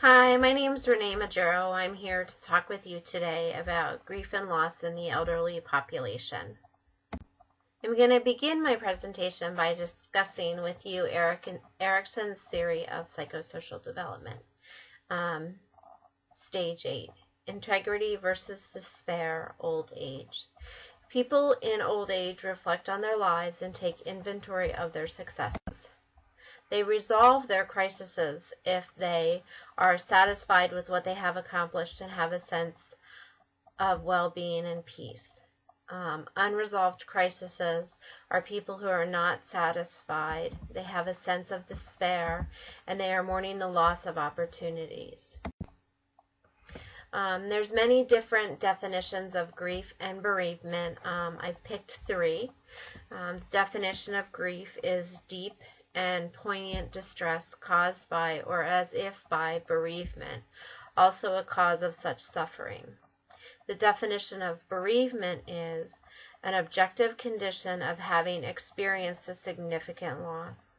Hi, my name is Renee Majero. I'm here to talk with you today about grief and loss in the elderly population. I'm going to begin my presentation by discussing with you ERIKSON'S theory of psychosocial development. Stage 8, integrity versus despair, old age. People in old age reflect on their lives and take inventory of their successes. They resolve their crises if they are satisfied with what they have accomplished and have a sense of well-being and peace. Unresolved crises are people who are not satisfied. They have a sense of despair, and they are mourning the loss of opportunities. There's many different definitions of grief and bereavement. I've picked three. The definition of grief is deep and poignant distress caused by or as if by bereavement, also a cause of such suffering. The definition of bereavement is an objective condition of having experienced a significant loss.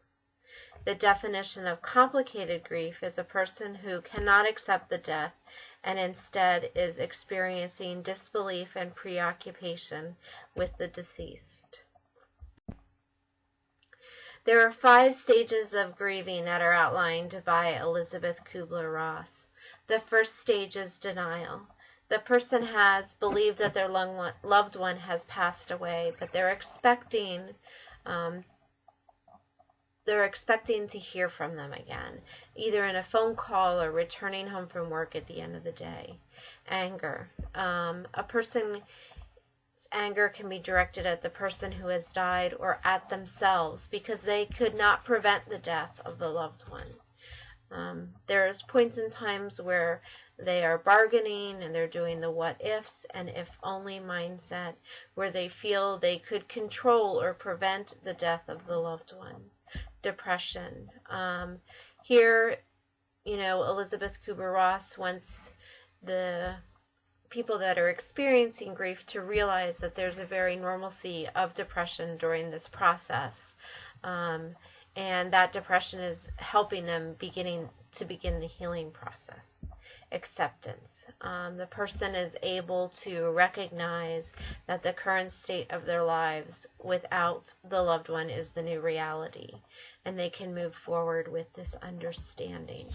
The definition of complicated grief is a person who cannot accept the death and instead is experiencing disbelief and preoccupation with the deceased. There are 5 stages of grieving that are outlined by Elisabeth Kubler-Ross. The first stage is denial. The person has believed that their loved one has passed away, but they're expecting to hear from them again, either in a phone call or returning home from work at the end of the day. Anger. A person's anger can be directed at the person who has died or at themselves because they could not prevent the death of the loved one. There's points in times where they are bargaining and they're doing the what ifs and if only mindset, where they feel they could control or prevent the death of the loved one. Depression. Here, Elisabeth Kubler-Ross wants the people that are experiencing grief to realize that there's a very normalcy of depression during this process, and that depression is helping them begin the healing process. Acceptance. The person is able to recognize that the current state of their lives without the loved one is the new reality, and they can move forward with this understanding.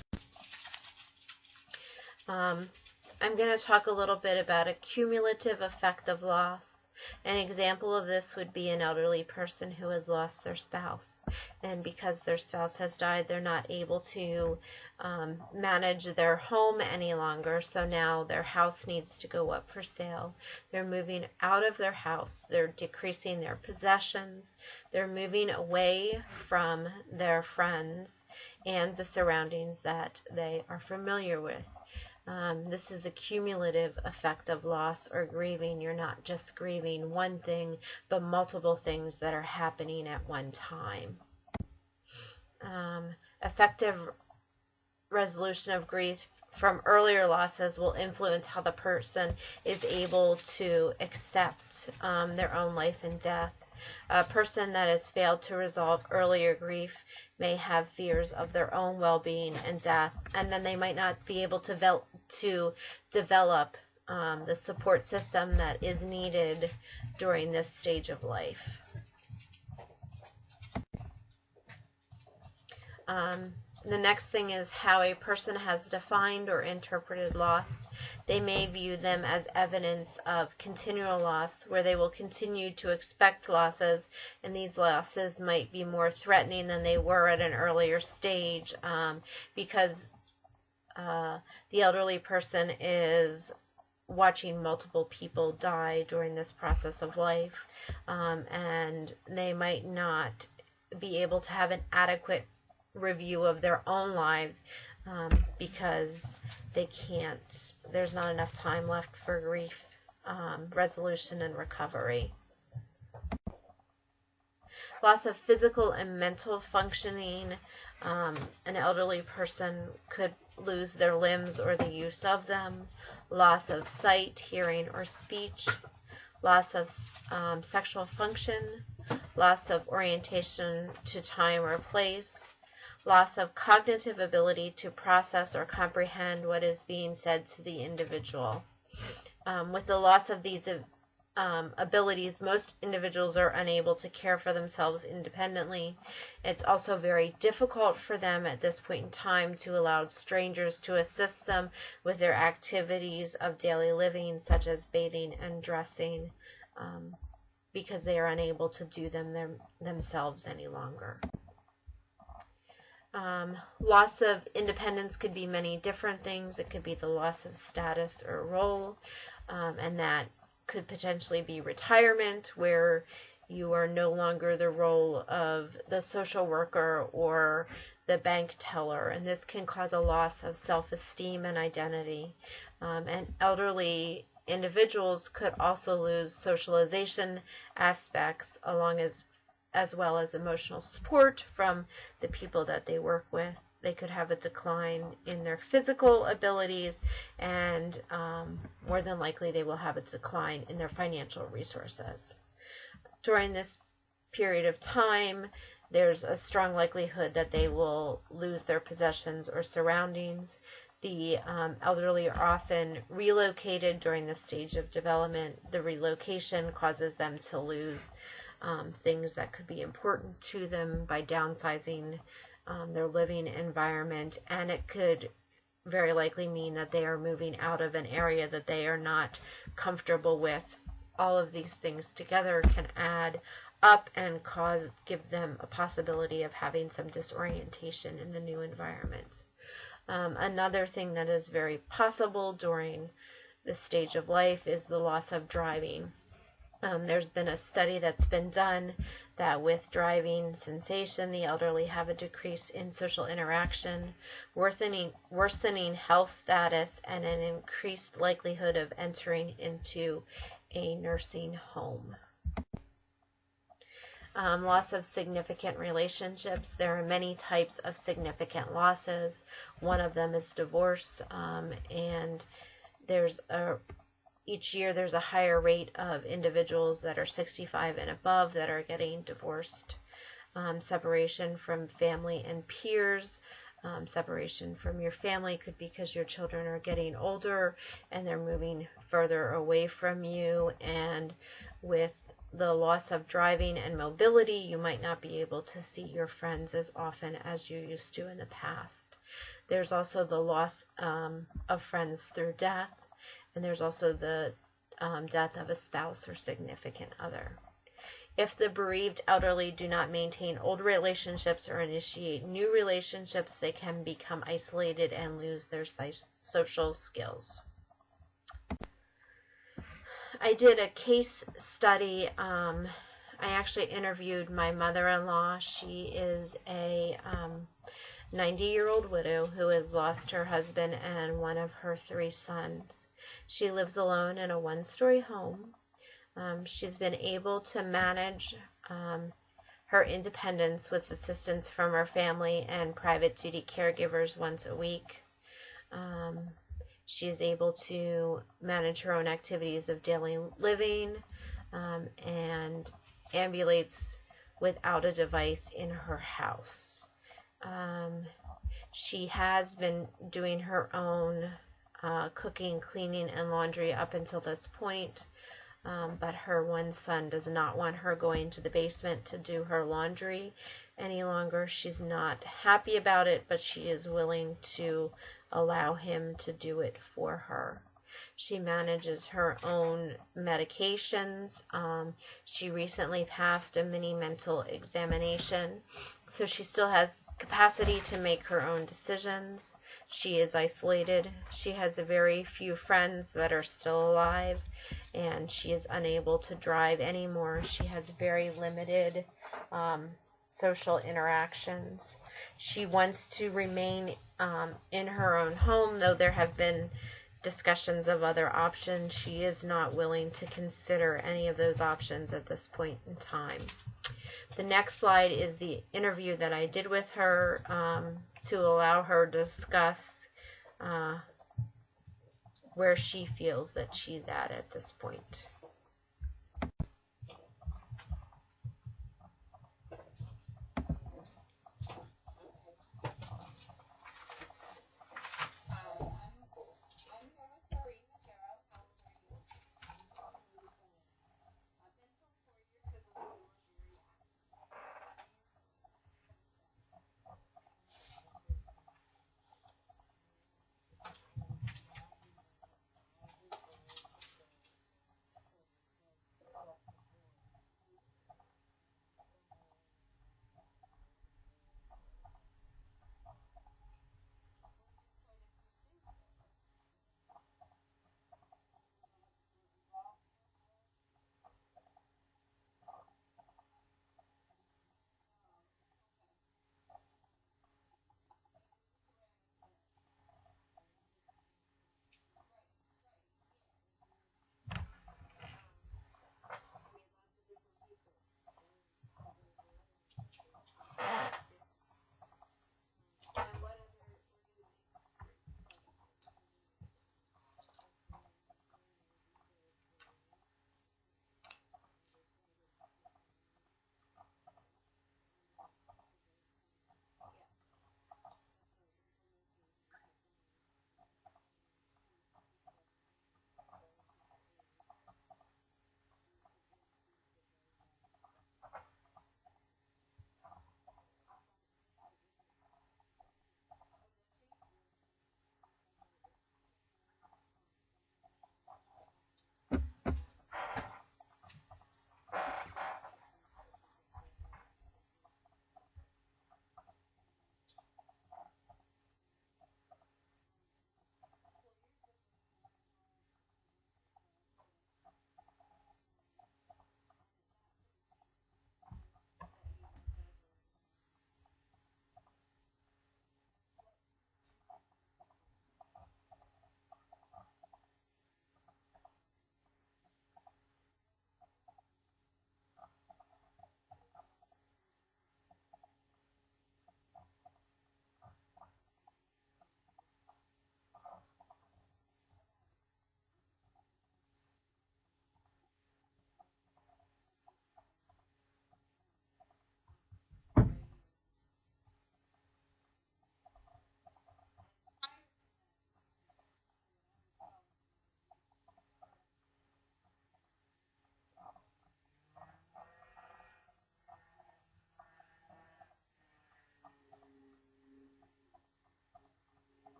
I'm going to talk a little bit about a cumulative effect of loss. An example of this would be an elderly person who has lost their spouse, and because their spouse has died, they're not able to manage their home any longer, so now their house needs to go up for sale. They're moving out of their house, they're decreasing their possessions, they're moving away from their friends and the surroundings that they are familiar with. This is a cumulative effect of loss or grieving. You're not just grieving one thing, but multiple things that are happening at one time. Effective resolution of grief from earlier losses will influence how the person is able to accept their own life and death. A person that has failed to resolve earlier grief may have fears of their own well-being and death, and then they might not be able to develop the support system that is needed during this stage of life. The next thing is how a person has defined or interpreted loss. They may view them as evidence of continual loss, where they will continue to expect losses, and these losses might be more threatening than they were at an earlier stage, because the elderly person is watching multiple people die during this process of life, and they might not be able to have an adequate review of their own lives because there's not enough time left for grief resolution and recovery. Loss of physical and mental functioning. An elderly person could lose their limbs or the use of them. Loss of sight, hearing, or speech. Loss of sexual function. Loss of orientation to time or place. loss of cognitive ability to process or comprehend what is being said to the individual. With the loss of these abilities, most individuals are unable to care for themselves independently. It's also very difficult for them at this point in time to allow strangers to assist them with their activities of daily living, such as bathing and dressing, because they are unable to do them themselves any longer. Loss of independence could be many different things. It could be the loss of status or role, and that could potentially be retirement, where you are no longer the role of the social worker or the bank teller, and this can cause a loss of self-esteem and identity. And elderly individuals could also lose socialization aspects as well as emotional support from the people that they work with. They could have a decline in their physical abilities, and more than likely they will have a decline in their financial resources. During this period of time, there's a strong likelihood that they will lose their possessions or surroundings. The elderly are often relocated during this stage of development. The relocation causes them to lose things that could be important to them by downsizing their living environment, and it could very likely mean that they are moving out of an area that they are not comfortable with. All of these things together can add up and give them a possibility of having some disorientation in the new environment. Another thing that is very possible during this stage of life is the loss of driving. There's been a study that's been done that with driving cessation, the elderly have a decrease in social interaction, worsening health status, and an increased likelihood of entering into a nursing home. Loss of significant relationships. There are many types of significant losses. One of them is divorce, and each year there's a higher rate of individuals that are 65 and above that are getting divorced. Separation from family and peers. Separation from your family could be because your children are getting older and they're moving further away from you. And with the loss of driving and mobility, you might not be able to see your friends as often as you used to in the past. There's also the loss of friends through death. And there's also the death of a spouse or significant other. If the bereaved elderly do not maintain old relationships or initiate new relationships, they can become isolated and lose their social skills. I did a case study. I actually interviewed my mother-in-law. She is a 90-year-old widow who has lost her husband and one of her 3 sons. She lives alone in a 1-story home. She's been able to manage her independence with assistance from her family and private duty caregivers once a week. She is able to manage her own activities of daily living and ambulates without a device in her house. She has been doing her own cooking, cleaning, and laundry up until this point, but her 1 son does not want her going to the basement to do her laundry any longer. She's not happy about it, but she is willing to allow him to do it for her. She manages her own medications. She recently passed a mini mental examination, so she still has capacity to make her own decisions. She is isolated. She has very few friends that are still alive, and she is unable to drive anymore. She has very limited social interactions. She wants to remain in her own home, though there have been discussions of other options. She is not willing to consider any of those options at this point in time. The next slide is the interview that I did with her to allow her to discuss where she feels that she's at this point.